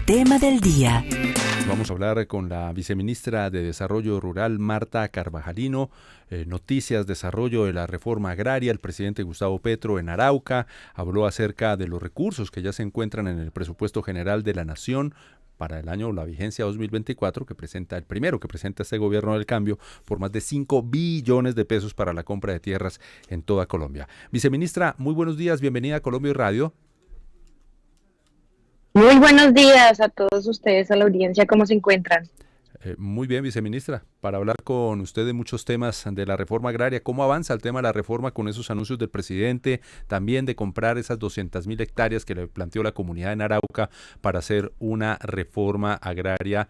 tema del día. Vamos a hablar con la viceministra de Desarrollo Rural, Marta Carvajalino. Noticias, desarrollo de la reforma agraria. El presidente Gustavo Petro en Arauca habló acerca de los recursos que ya se encuentran en el presupuesto general de la Nación para el año, la vigencia 2024, que presenta el primero que presenta este gobierno del cambio, por más de 5 billones de pesos para la compra de tierras en toda Colombia. Viceministra, muy buenos días, bienvenida a Colombia y Radio. Muy buenos días a todos ustedes, a la audiencia, ¿cómo se encuentran? Muy bien, viceministra, para hablar con usted de muchos temas de la reforma agraria. ¿Cómo avanza el tema de la reforma con esos anuncios del presidente? También de comprar esas 200.000 hectáreas que le planteó la comunidad en Arauca para hacer una reforma agraria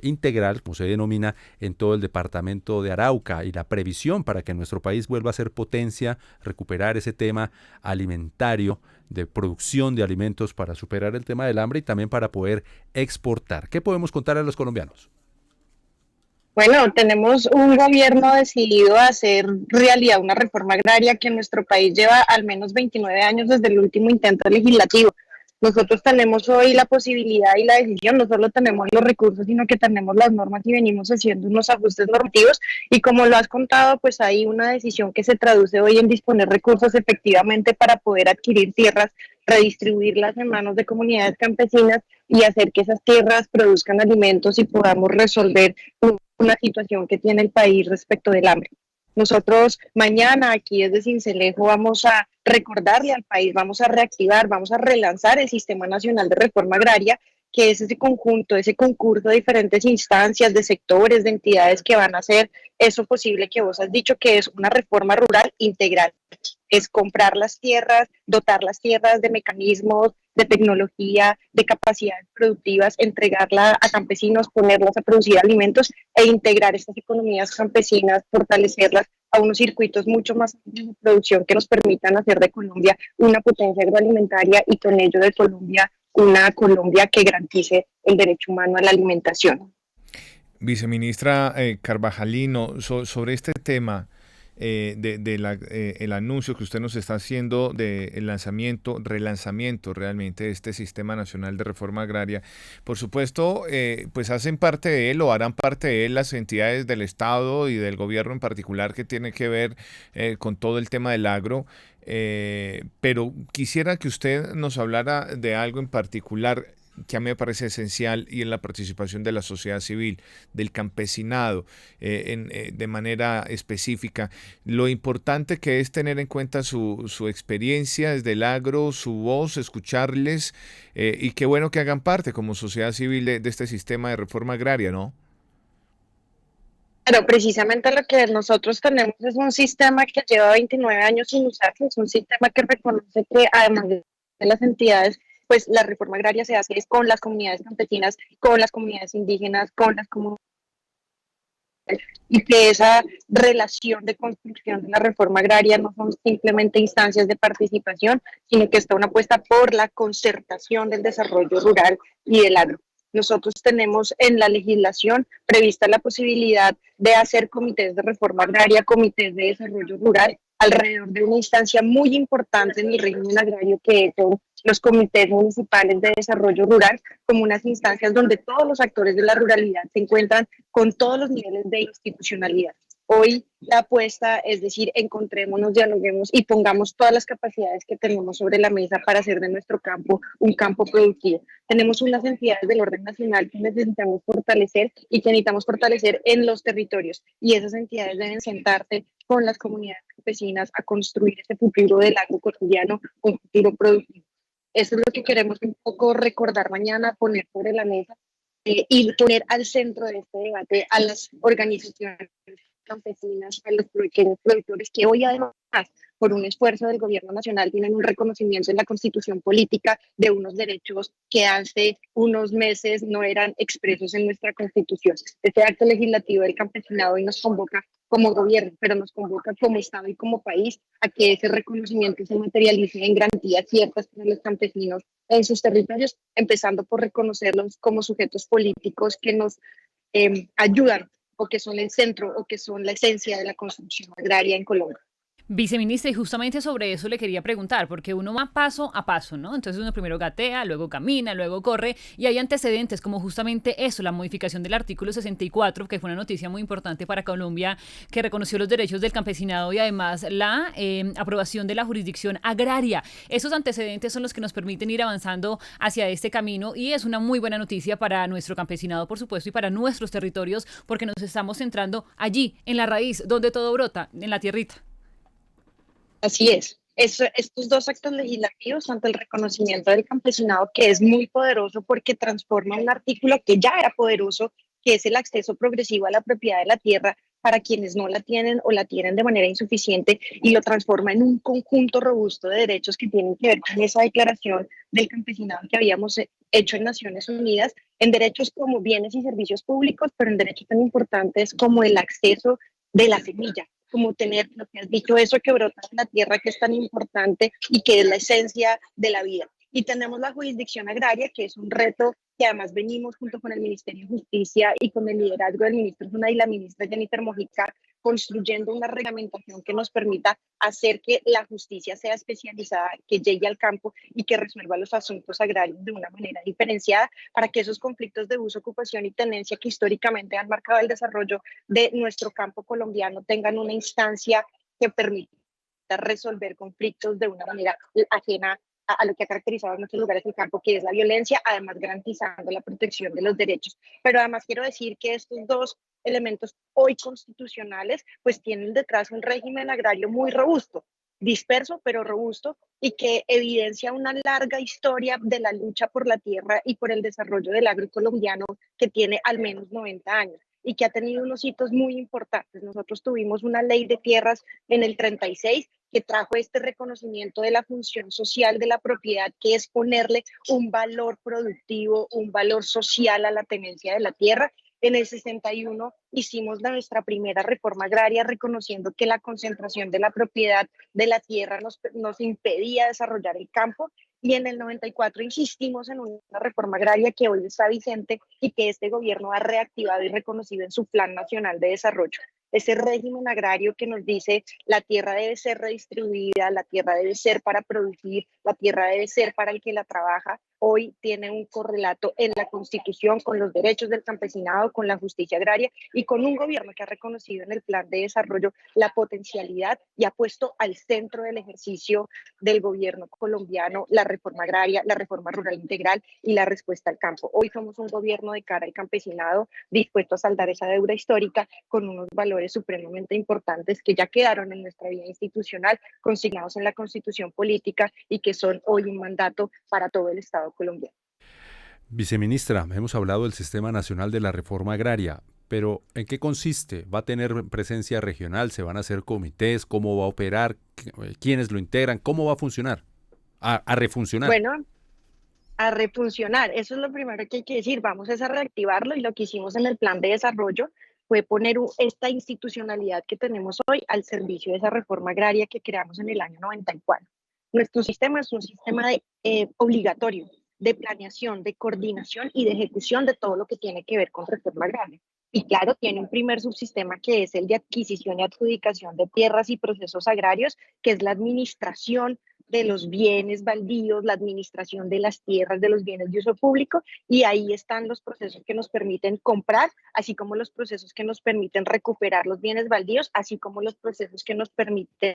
integral, como se denomina, en todo el departamento de Arauca, y la previsión para que nuestro país vuelva a ser potencia, recuperar ese tema alimentario, de producción de alimentos para superar el tema del hambre y también para poder exportar. ¿Qué podemos contar a los colombianos? Bueno, tenemos un gobierno decidido a hacer realidad una reforma agraria que en nuestro país lleva al menos 29 años desde el último intento legislativo. Nosotros tenemos hoy la posibilidad y la decisión, no solo tenemos los recursos, sino que tenemos las normas y venimos haciendo unos ajustes normativos. Y como lo has contado, pues hay una decisión que se traduce hoy en disponer recursos efectivamente para poder adquirir tierras, redistribuirlas en manos de comunidades campesinas y hacer que esas tierras produzcan alimentos y podamos resolver una situación que tiene el país respecto del hambre. Nosotros mañana aquí desde Sincelejo vamos a recordarle al país, vamos a reactivar, vamos a relanzar el Sistema Nacional de Reforma Agraria, que es ese conjunto, ese concurso de diferentes instancias, de sectores, de entidades que van a hacer eso posible que vos has dicho, que es una reforma rural integral. Es comprar las tierras, dotar las tierras de mecanismos, de tecnología, de capacidades productivas, entregarla a campesinos, ponerlas a producir alimentos e integrar estas economías campesinas, fortalecerlas a unos circuitos mucho más amplios de producción que nos permitan hacer de Colombia una potencia agroalimentaria y con ello de Colombia una Colombia que garantice el derecho humano a la alimentación. Viceministra Carvajalino, sobre este tema el anuncio que usted nos está haciendo del relanzamiento realmente de este Sistema Nacional de Reforma Agraria, por supuesto, pues hacen parte de él o harán parte de él las entidades del Estado y del gobierno en particular que tiene que ver con todo el tema del agro. Pero quisiera que usted nos hablara de algo en particular que a mí me parece esencial, y en la participación de la sociedad civil, del campesinado, de manera específica. Lo importante que es tener en cuenta su experiencia desde el agro, su voz, escucharles, y qué bueno que hagan parte como sociedad civil de este sistema de reforma agraria, ¿no? Pero precisamente lo que nosotros tenemos es un sistema que lleva 29 años sin usarse, es un sistema que reconoce que además de las entidades, pues la reforma agraria se hace es con las comunidades campesinas, con las comunidades indígenas, con las comunidades, y que esa relación de construcción de la reforma agraria no son simplemente instancias de participación, sino que está una apuesta por la concertación del desarrollo rural y del agro. Nosotros tenemos en la legislación prevista la posibilidad de hacer comités de reforma agraria, comités de desarrollo rural, alrededor de una instancia muy importante en el régimen agrario que son los comités municipales de desarrollo rural, como unas instancias donde todos los actores de la ruralidad se encuentran con todos los niveles de institucionalidad. Hoy la apuesta es decir, encontrémonos, dialoguemos y pongamos todas las capacidades que tenemos sobre la mesa para hacer de nuestro campo un campo productivo. Tenemos unas entidades del orden nacional que necesitamos fortalecer y que necesitamos fortalecer en los territorios, y esas entidades deben sentarse con las comunidades campesinas a construir ese futuro del agro colombiano, un futuro productivo. Eso es lo que queremos un poco recordar mañana, poner sobre la mesa y poner al centro de este debate a las organizaciones campesinas, a los pequeños productores que hoy además, por un esfuerzo del gobierno nacional, tienen un reconocimiento en la constitución política de unos derechos que hace unos meses no eran expresos en nuestra constitución. Este acto legislativo del campesinado hoy nos convoca como gobierno, pero nos convoca como Estado y como país a que ese reconocimiento se materialice en garantías ciertas para los campesinos en sus territorios, empezando por reconocerlos como sujetos políticos que nos ayudan o que son el centro o que son la esencia de la construcción agraria en Colombia. Viceministra, y justamente sobre eso le quería preguntar, porque uno va paso a paso, ¿no? Entonces uno primero gatea, luego camina, luego corre, y hay antecedentes como justamente eso, la modificación del artículo 64, que fue una noticia muy importante para Colombia, que reconoció los derechos del campesinado y además la aprobación de la jurisdicción agraria. Esos antecedentes son los que nos permiten ir avanzando hacia este camino y es una muy buena noticia para nuestro campesinado, por supuesto, y para nuestros territorios, porque nos estamos centrando allí, en la raíz, donde todo brota, en la tierrita. Así es. Estos dos actos legislativos, tanto el reconocimiento del campesinado, que es muy poderoso porque transforma un artículo que ya era poderoso, que es el acceso progresivo a la propiedad de la tierra para quienes no la tienen o la tienen de manera insuficiente, y lo transforma en un conjunto robusto de derechos que tienen que ver con esa declaración del campesinado que habíamos hecho en Naciones Unidas, en derechos como bienes y servicios públicos, pero en derechos tan importantes como el acceso de la semilla, como tener lo que has dicho, eso que brota en la tierra, que es tan importante y que es la esencia de la vida. Y tenemos la jurisdicción agraria, que es un reto que además venimos junto con el Ministerio de Justicia y con el liderazgo del ministro Zuna y la ministra Jennifer Mojica, construyendo una reglamentación que nos permita hacer que la justicia sea especializada, que llegue al campo y que resuelva los asuntos agrarios de una manera diferenciada, para que esos conflictos de uso, ocupación y tenencia que históricamente han marcado el desarrollo de nuestro campo colombiano tengan una instancia que permita resolver conflictos de una manera ajena a lo que ha caracterizado en muchos lugares el campo, que es la violencia, además garantizando la protección de los derechos. Pero además quiero decir que estos dos elementos hoy constitucionales pues tienen detrás un régimen agrario muy robusto, disperso pero robusto, y que evidencia una larga historia de la lucha por la tierra y por el desarrollo del agro colombiano, que tiene al menos 90 años y que ha tenido unos hitos muy importantes. Nosotros tuvimos una ley de tierras en el 36 que trajo este reconocimiento de la función social de la propiedad, que es ponerle un valor productivo, un valor social a la tenencia de la tierra. En el 61 hicimos nuestra primera reforma agraria, reconociendo que la concentración de la propiedad de la tierra nos impedía desarrollar el campo. Y en el 94 insistimos en una reforma agraria que hoy está vigente y que este gobierno ha reactivado y reconocido en su Plan Nacional de Desarrollo. Ese régimen agrario que nos dice la tierra debe ser redistribuida, la tierra debe ser para producir, la tierra debe ser para el que la trabaja, hoy tiene un correlato en la Constitución con los derechos del campesinado, con la justicia agraria y con un gobierno que ha reconocido en el Plan de Desarrollo la potencialidad y ha puesto al centro del ejercicio del gobierno colombiano la reforma agraria, la reforma rural integral y la respuesta al campo. Hoy somos un gobierno de cara al campesinado dispuesto a saldar esa deuda histórica con unos valores supremamente importantes que ya quedaron en nuestra vida institucional, consignados en la Constitución política y que son hoy un mandato para todo el Estado colombiano. Viceministra, hemos hablado del Sistema Nacional de la Reforma Agraria, pero ¿en qué consiste? ¿Va a tener presencia regional? ¿Se van a hacer comités? ¿Cómo va a operar? ¿Quiénes lo integran? ¿Cómo va a funcionar? A refuncionar. Bueno, a refuncionar, eso es lo primero que hay que decir, vamos a reactivarlo, y lo que hicimos en el plan de desarrollo fue poner esta institucionalidad que tenemos hoy al servicio de esa reforma agraria que creamos en el año 94. Nuestro sistema es un sistema obligatorio de planeación, de coordinación y de ejecución de todo lo que tiene que ver con reforma agraria. Y claro, tiene un primer subsistema que es el de adquisición y adjudicación de tierras y procesos agrarios, que es la administración de los bienes baldíos, la administración de las tierras, de los bienes de uso público, y ahí están los procesos que nos permiten comprar, así como los procesos que nos permiten recuperar los bienes baldíos, así como los procesos que nos permiten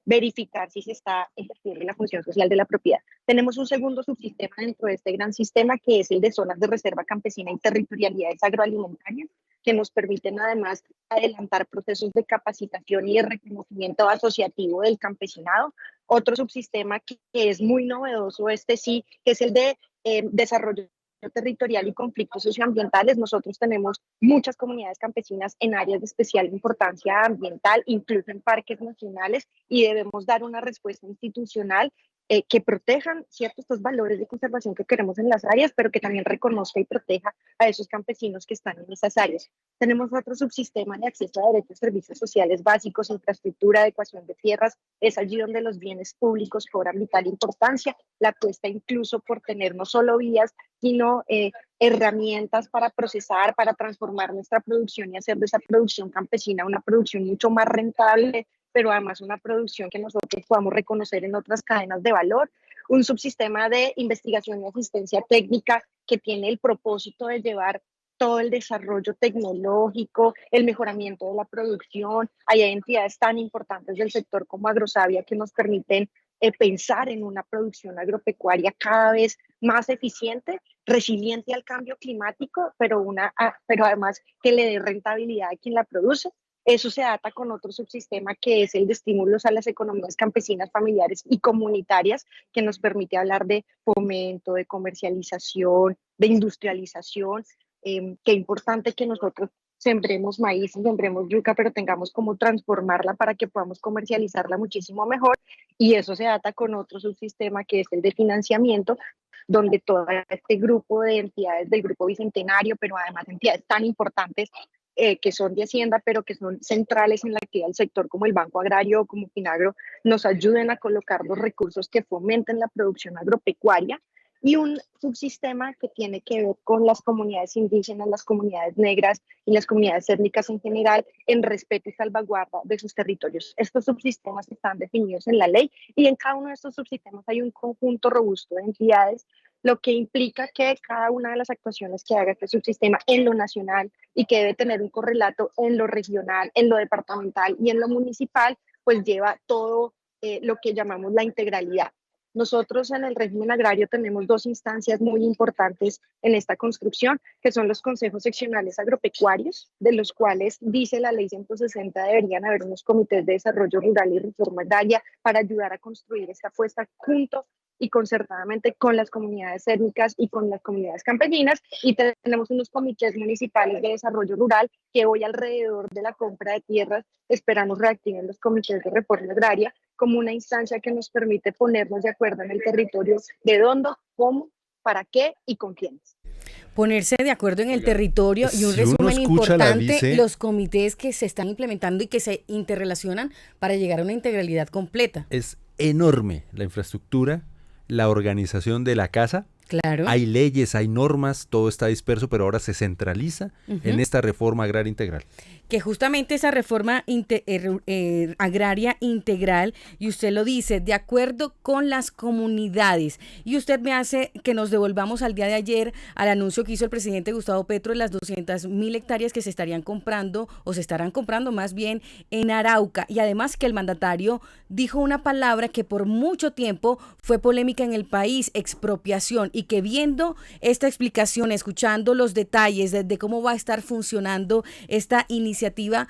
verificar si se está ejerciendo la función social de la propiedad. Tenemos un segundo subsistema dentro de este gran sistema, que es el de zonas de reserva campesina y territorialidades agroalimentarias, que nos permiten además adelantar procesos de capacitación y de reconocimiento asociativo del campesinado. Otro subsistema que es muy novedoso, este sí, que es el de desarrollo territorial y conflictos socioambientales. Nosotros tenemos muchas comunidades campesinas en áreas de especial importancia ambiental, incluso en parques nacionales, y debemos dar una respuesta institucional que protejan ciertos estos valores de conservación que queremos en las áreas, pero que también reconozca y proteja a esos campesinos que están en esas áreas. Tenemos otro subsistema de acceso a derechos, servicios sociales básicos, infraestructura, adecuación de tierras. Es allí donde los bienes públicos cobran vital importancia, la apuesta incluso por tener no solo vías, sino herramientas para procesar, para transformar nuestra producción y hacer de esa producción campesina una producción mucho más rentable, pero además una producción que nosotros podamos reconocer en otras cadenas de valor, un subsistema de investigación y asistencia técnica que tiene el propósito de llevar todo el desarrollo tecnológico, el mejoramiento de la producción. Hay entidades tan importantes del sector como Agrosavia que nos permiten pensar en una producción agropecuaria cada vez más eficiente, resiliente al cambio climático, pero además que le dé rentabilidad a quien la produce. Eso se ata con otro subsistema que es el de estímulos a las economías campesinas, familiares y comunitarias, que nos permite hablar de fomento, de comercialización, de industrialización. Qué importante que nosotros sembremos maíz, sembremos yuca, pero tengamos cómo transformarla para que podamos comercializarla muchísimo mejor. Y eso se ata con otro subsistema que es el de financiamiento, donde todo este grupo de entidades del Grupo Bicentenario, pero además entidades tan importantes que son de Hacienda, pero que son centrales en la actividad del sector, como el Banco Agrario o como Finagro, nos ayuden a colocar los recursos que fomenten la producción agropecuaria, y un subsistema que tiene que ver con las comunidades indígenas, las comunidades negras y las comunidades étnicas en general, en respeto y salvaguarda de sus territorios. Estos subsistemas están definidos en la ley y en cada uno de estos subsistemas hay un conjunto robusto de entidades, lo que implica que cada una de las actuaciones que haga este subsistema en lo nacional y que debe tener un correlato en lo regional, en lo departamental y en lo municipal, pues lleva todo lo que llamamos la integralidad. Nosotros en el régimen agrario tenemos dos instancias muy importantes en esta construcción, que son los consejos seccionales agropecuarios, de los cuales dice la ley 160 deberían haber unos comités de desarrollo rural y reforma agraria para ayudar a construir esta apuesta junto y concertadamente con las comunidades étnicas y con las comunidades campesinas, y tenemos unos comités municipales de desarrollo rural que hoy alrededor de la compra de tierras esperamos reactiven los comités de reforma agraria como una instancia que nos permite ponernos de acuerdo en el territorio de dónde, cómo, para qué y con quiénes. Ponerse de acuerdo en el territorio y un si uno resumen escucha la importante, vice, los comités que se están implementando y que se interrelacionan para llegar a una integralidad completa. es enorme la infraestructura, la organización de la casa. Claro. Hay leyes, hay normas, todo está disperso, pero ahora se centraliza en esta reforma agraria integral. Que justamente esa reforma agraria integral, y usted lo dice, de acuerdo con las comunidades, y usted me hace que nos devolvamos al día de ayer al anuncio que hizo el presidente Gustavo Petro de las 200.000 hectáreas que se estarían comprando, o se estarán comprando más bien, en Arauca, y además que el mandatario dijo una palabra que por mucho tiempo fue polémica en el país, expropiación, y que viendo esta explicación, escuchando los detalles de cómo va a estar funcionando esta iniciativa,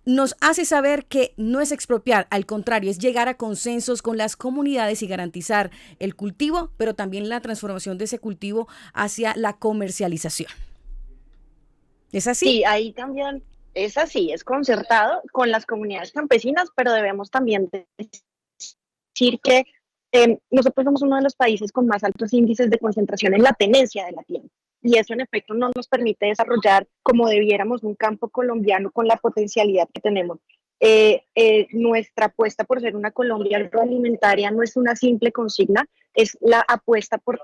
nos hace saber que no es expropiar, al contrario, es llegar a consensos con las comunidades y garantizar el cultivo, pero también la transformación de ese cultivo hacia la comercialización. ¿Es así? Sí, ahí también es así, es concertado con las comunidades campesinas, pero debemos también decir que nosotros somos uno de los países con más altos índices de concentración en la tenencia de la tierra. Y eso en efecto no nos permite desarrollar como debiéramos un campo colombiano con la potencialidad que tenemos. Nuestra apuesta por ser una Colombia agroalimentaria no es una simple consigna, es la apuesta por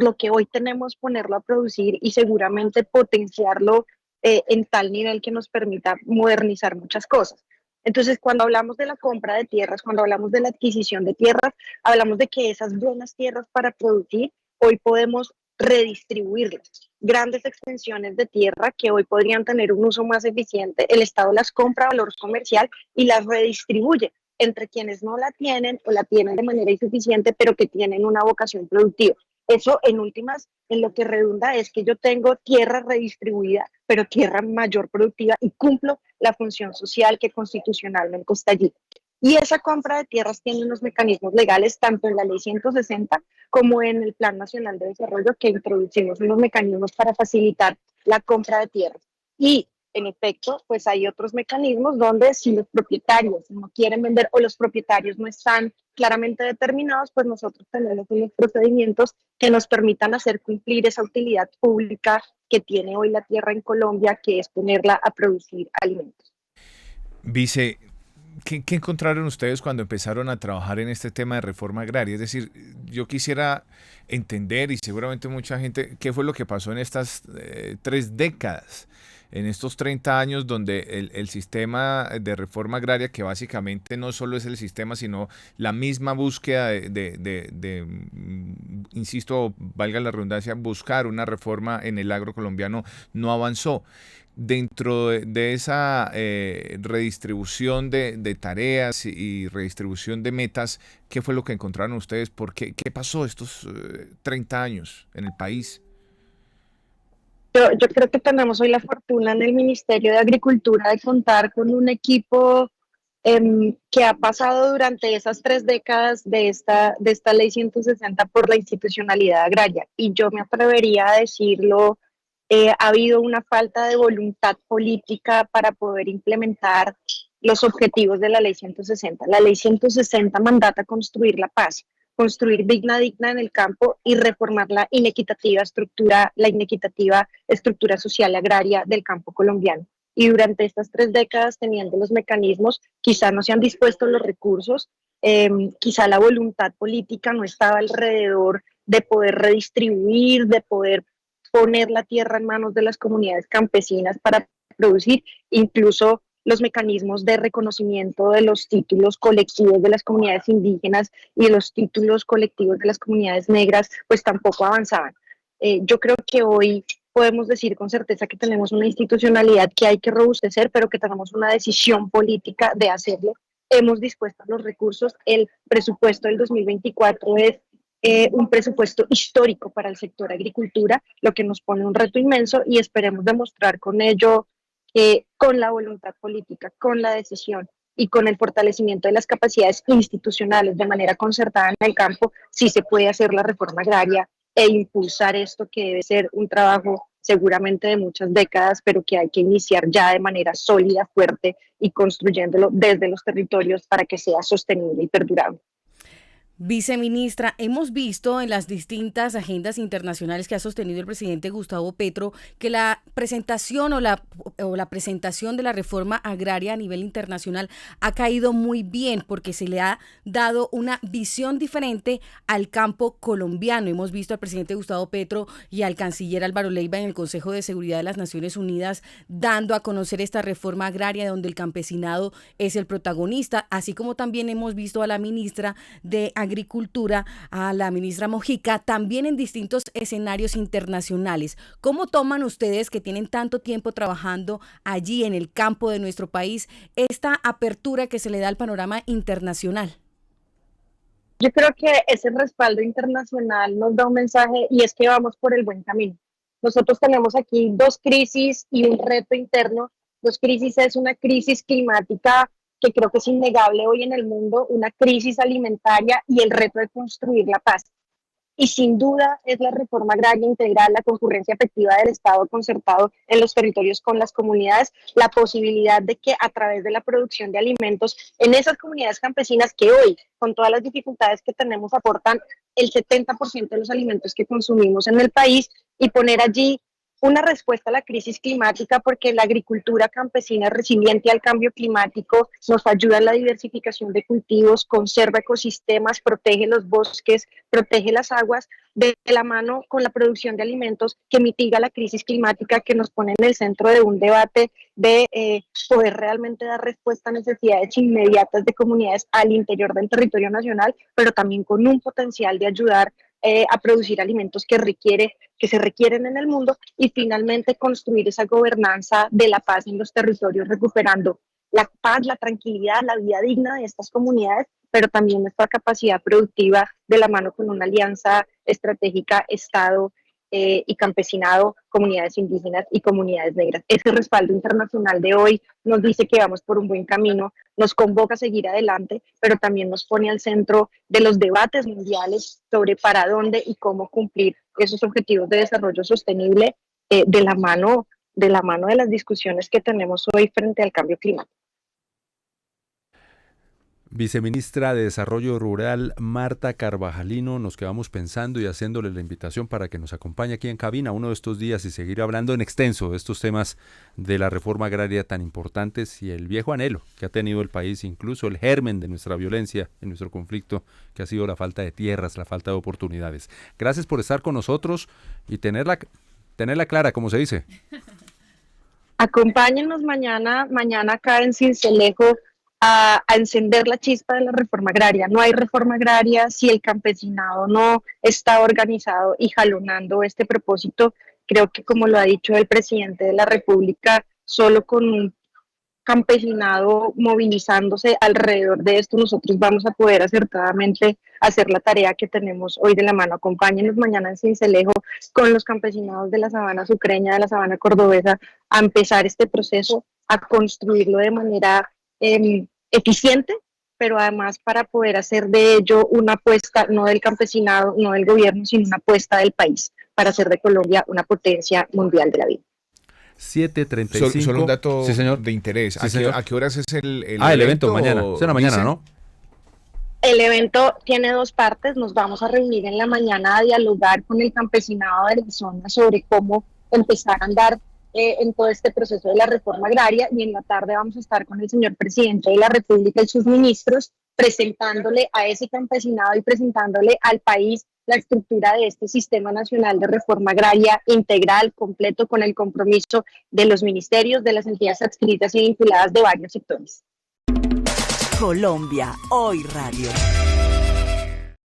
lo que hoy tenemos, ponerlo a producir y seguramente potenciarlo en tal nivel que nos permita modernizar muchas cosas. Entonces, cuando hablamos de la compra de tierras, cuando hablamos de la adquisición de tierras, hablamos de que esas buenas tierras para producir, hoy podemos redistribuirlas. Grandes extensiones de tierra que hoy podrían tener un uso más eficiente, el Estado las compra a valor comercial y las redistribuye entre quienes no la tienen o la tienen de manera insuficiente, pero que tienen una vocación productiva. Eso, en últimas, en lo que redunda es que yo tengo tierra redistribuida, pero tierra mayor productiva y cumplo la función social que constitucionalmente está allí. Y esa compra de tierras tiene unos mecanismos legales, tanto en la ley 160 como en el Plan Nacional de Desarrollo, que introducimos unos mecanismos para facilitar la compra de tierras. Y, en efecto, pues hay otros mecanismos donde si los propietarios no quieren vender o los propietarios no están claramente determinados, pues nosotros tenemos unos procedimientos que nos permitan hacer cumplir esa utilidad pública que tiene hoy la tierra en Colombia, que es ponerla a producir alimentos. Vice, ¿qué encontraron ustedes cuando empezaron a trabajar en este tema de reforma agraria? Es decir, yo quisiera entender, y seguramente mucha gente, qué fue lo que pasó en estas 3 décadas. en estos 30 años donde el sistema de reforma agraria, que básicamente no solo es el sistema, sino la misma búsqueda insisto, valga la redundancia, buscar una reforma en el agro colombiano, no avanzó. Dentro de esa redistribución de tareas y redistribución de metas, ¿qué fue lo que encontraron ustedes? ¿Qué pasó estos 30 años en el país? Yo creo que tenemos hoy la fortuna en el Ministerio de Agricultura de contar con un equipo que ha pasado durante esas 3 décadas de esta ley 160 por la institucionalidad agraria. Y yo me atrevería a decirlo, ha habido una falta de voluntad política para poder implementar los objetivos de la ley 160. La ley 160 mandata construir la paz, construir digna en el campo y reformar la inequitativa estructura social agraria del campo colombiano. Y durante estas 3 décadas, teniendo los mecanismos, quizá no se han dispuesto los recursos, quizá la voluntad política no estaba alrededor de poder redistribuir, de poder poner la tierra en manos de las comunidades campesinas para producir, incluso los mecanismos de reconocimiento de los títulos colectivos de las comunidades indígenas y de los títulos colectivos de las comunidades negras, pues tampoco avanzaban. Yo creo que hoy podemos decir con certeza que tenemos una institucionalidad que hay que robustecer, pero que tenemos una decisión política de hacerlo. Hemos dispuesto los recursos. El presupuesto del 2024 es un presupuesto histórico para el sector agricultura, lo que nos pone un reto inmenso y esperemos demostrar con ello, con la voluntad política, con la decisión y con el fortalecimiento de las capacidades institucionales de manera concertada en el campo, sí se puede hacer la reforma agraria e impulsar esto que debe ser un trabajo seguramente de muchas décadas, pero que hay que iniciar ya de manera sólida, fuerte y construyéndolo desde los territorios para que sea sostenible y perdurable. Viceministra, hemos visto en las distintas agendas internacionales que ha sostenido el presidente Gustavo Petro que la presentación o la presentación de la reforma agraria a nivel internacional ha caído muy bien porque se le ha dado una visión diferente al campo colombiano. Hemos visto al presidente Gustavo Petro y al canciller Álvaro Leiva en el Consejo de Seguridad de las Naciones Unidas dando a conocer esta reforma agraria donde el campesinado es el protagonista, así como también hemos visto a la ministra de Agricultura, a la ministra Mojica, también en distintos escenarios internacionales. ¿Cómo toman ustedes, que tienen tanto tiempo trabajando allí en el campo de nuestro país, esta apertura que se le da al panorama internacional? Yo creo que ese respaldo internacional nos da un mensaje y es que vamos por el buen camino. Nosotros tenemos aquí 2 crisis y un reto interno. 2 crisis es una crisis climática que creo que es innegable hoy en el mundo, una crisis alimentaria y el reto de construir la paz. Y sin duda es la reforma agraria integral, la concurrencia efectiva del Estado concertado en los territorios con las comunidades, la posibilidad de que a través de la producción de alimentos en esas comunidades campesinas que hoy, con todas las dificultades que tenemos, aportan el 70% de los alimentos que consumimos en el país y poner allí una respuesta a la crisis climática, porque la agricultura campesina resiliente al cambio climático nos ayuda en la diversificación de cultivos, conserva ecosistemas, protege los bosques, protege las aguas, de la mano con la producción de alimentos que mitiga la crisis climática, que nos pone en el centro de un debate de poder realmente dar respuesta a necesidades inmediatas de comunidades al interior del territorio nacional, pero también con un potencial de ayudar a producir alimentos que se requieren en el mundo, y finalmente construir esa gobernanza de la paz en los territorios, recuperando la paz, la tranquilidad, la vida digna de estas comunidades, pero también nuestra capacidad productiva de la mano con una alianza estratégica Estado y campesinado, comunidades indígenas y comunidades negras. Ese respaldo internacional de hoy nos dice que vamos por un buen camino, nos convoca a seguir adelante, pero también nos pone al centro de los debates mundiales sobre para dónde y cómo cumplir esos objetivos de desarrollo sostenible de la mano de las discusiones que tenemos hoy frente al cambio climático. Viceministra de Desarrollo Rural, Marta Carvajalino, nos quedamos pensando y haciéndole la invitación para que nos acompañe aquí en cabina uno de estos días y seguir hablando en extenso de estos temas de la reforma agraria tan importantes y el viejo anhelo que ha tenido el país, incluso el germen de nuestra violencia, en nuestro conflicto, que ha sido la falta de tierras, la falta de oportunidades. Gracias por estar con nosotros y tenerla clara, como se dice. Acompáñenos mañana acá en Sincelejo a encender la chispa de la reforma agraria. No hay reforma agraria si el campesinado no está organizado y jalonando este propósito. Creo que, como lo ha dicho el presidente de la República, solo con un campesinado movilizándose alrededor de esto, nosotros vamos a poder acertadamente hacer la tarea que tenemos hoy de la mano. Acompáñenos mañana en Sincelejo con los campesinados de la sabana sucreña, de la sabana cordobesa, a empezar este proceso, a construirlo de manera eficiente, pero además para poder hacer de ello una apuesta, no del campesinado, no del gobierno, sino una apuesta del país, para hacer de Colombia una potencia mundial de la vida. 7:35. Solo un dato sí, señor. de interés. Sí, señor. ¿A qué horas es el evento mañana? Es en la mañana, ¿no? El evento tiene dos partes. Nos vamos a reunir en la mañana a dialogar con el campesinado de la zona sobre cómo empezar a andar en todo este proceso de la reforma agraria, y en la tarde vamos a estar con el señor presidente de la República y sus ministros presentándole a ese campesinado y presentándole al país la estructura de este sistema nacional de reforma agraria integral, completo, con el compromiso de los ministerios, de las entidades adscritas y vinculadas de varios sectores. Colombia Hoy Radio.